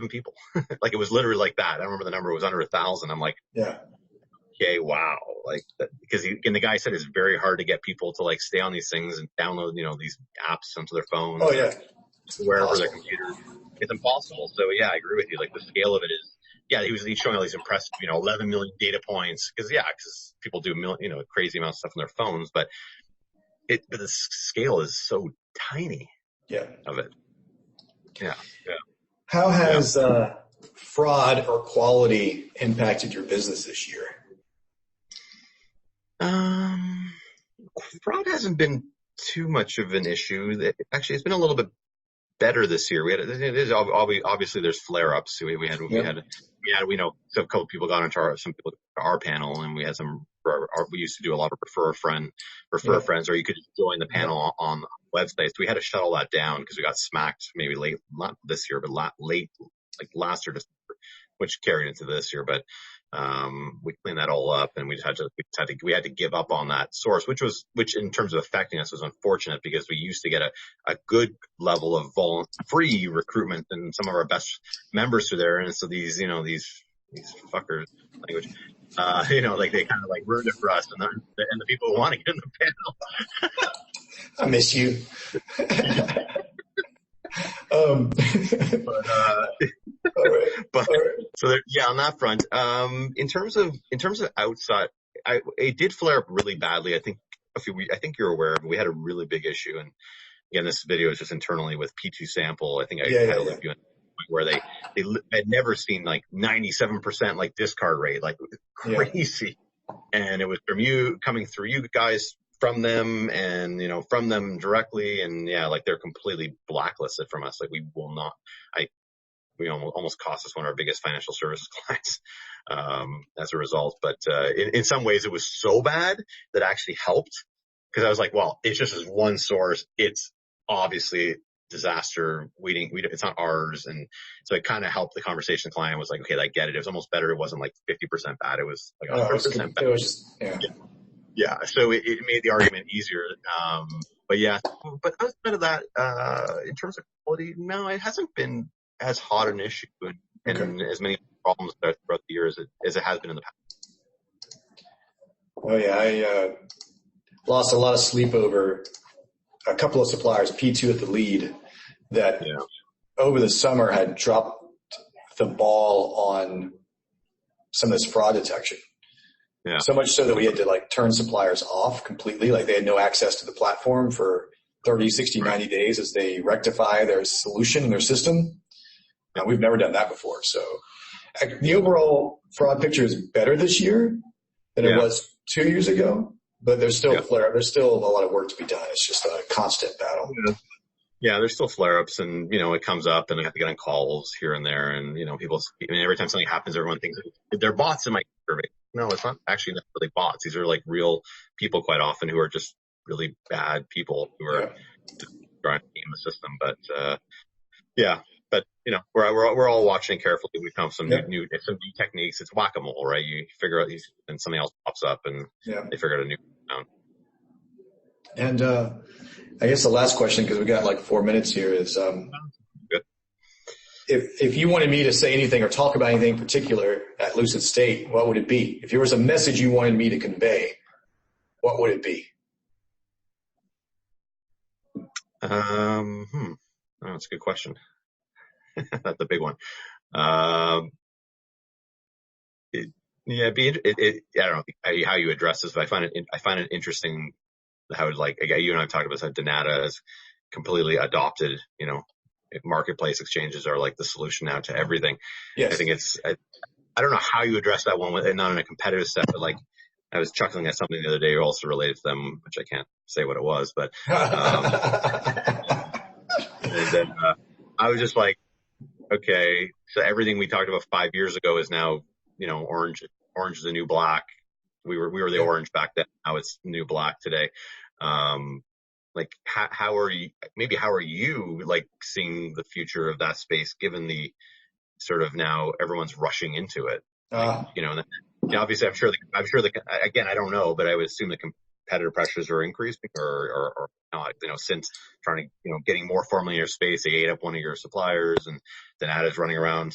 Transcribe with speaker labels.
Speaker 1: people. Like it was literally like that. I remember the number was under 1,000. I'm like,
Speaker 2: Yeah.
Speaker 1: okay, wow. Like that, because and the guy said it's very hard to get people to like stay on these things and download, these apps onto their
Speaker 2: Oh
Speaker 1: phones or
Speaker 2: yeah. It's
Speaker 1: wherever their
Speaker 2: impossible.
Speaker 1: computers. It's impossible. So yeah, I agree with you. Like the scale of it is, yeah, he's showing all these impressive, 11 million data points. Because people do, crazy amounts of stuff on their phones, but the scale is so tiny
Speaker 2: Yeah.
Speaker 1: of it. Yeah. Yeah.
Speaker 2: How
Speaker 1: Yeah.
Speaker 2: has fraud or quality impacted your business this year?
Speaker 1: Fraud hasn't been too much of an issue. Actually, it's been a little bit better this year. Obviously there's flare ups. So a couple people got into some people to our panel, and we had we used to do a lot of refer friends, or you could join the panel on the website. So we had to shut all that down because we got smacked maybe late, not this year, but late, like last year, which carried into this year. But we cleaned that all up, and we had to give up on that source, which in terms of affecting us was unfortunate, because we used to get a good level of free recruitment, and some of our best members are there. And so these fuckers, language, like they kind of like ruined it for us, and the people who want to get in the panel.
Speaker 2: I miss you.
Speaker 1: But so there, yeah, on that front, in terms of outside, it did flare up really badly. I think I think you're aware of it. We had a really big issue, and again, this video is just internally with P2 Sample. I think I had to loop you in, where they had never seen like 97% like discard rate, like crazy, and it was coming through you guys, from them, and from them directly, and like they're completely blacklisted from us. Like we almost cost us one of our biggest financial services clients as a result. But in some ways, it was so bad that actually helped, because I was like, well, it's just as one source. It's obviously disaster. It's not ours, and so it kind of helped the conversation. The client was like, okay, I get it. It was almost better. It wasn't like 50% bad. It was like 100% bad.
Speaker 2: It was just
Speaker 1: Yeah, so it made the argument easier. But outside of that, in terms of quality, no, it hasn't been as hot an issue and as many problems throughout the years as it has been in the past.
Speaker 2: Oh yeah, I lost a lot of sleep over a couple of suppliers, P2 at the lead, that over the summer had dropped the ball on some of this fraud detection. Yeah. So much so that we had to like turn suppliers off completely. Like they had no access to the platform for 30, 60, 90 days as they rectify their solution and their system. And we've never done that before. So the overall fraud picture is better this year than it was 2 years ago, but there's still there's still a lot of work to be done. It's just a constant battle.
Speaker 1: Yeah, there's still flare-ups, and it comes up, and I have to get on calls here and there, and people. Every time something happens, everyone thinks they're bots in my survey. No, it's not actually necessarily bots. These are like real people quite often who are just really bad people who are just trying to game the system. But but we're all watching carefully. We found some new techniques. It's whack-a-mole, right? You figure out these, and something else pops up, and they figure out a new sound.
Speaker 2: And I guess the last question, because we got like 4 minutes here, is if you wanted me to say anything or talk about anything in particular at Lucid State, what would it be? If there was a message you wanted me to convey, what would it be?
Speaker 1: Oh, that's a good question. That's a big one. I don't know how you address this, but I find it interesting how you and I have talked about how Donata has completely adopted, marketplace exchanges are like the solution now to everything. Yes. I think I don't know how you address that one not in a competitive set, but like I was chuckling at something the other day also related to them, which I can't say what it was, but, and then, I was just like, okay, so everything we talked about 5 years ago is now, orange is the new black. We were the orange back then. Now it's new black today. How are you like seeing the future of that space, given the sort of now everyone's rushing into it? Obviously I'm sure again, I don't know, but I would assume competitive pressures are increasing or not, since trying to, getting more formally in your space, they ate up one of your suppliers and then Ada's running around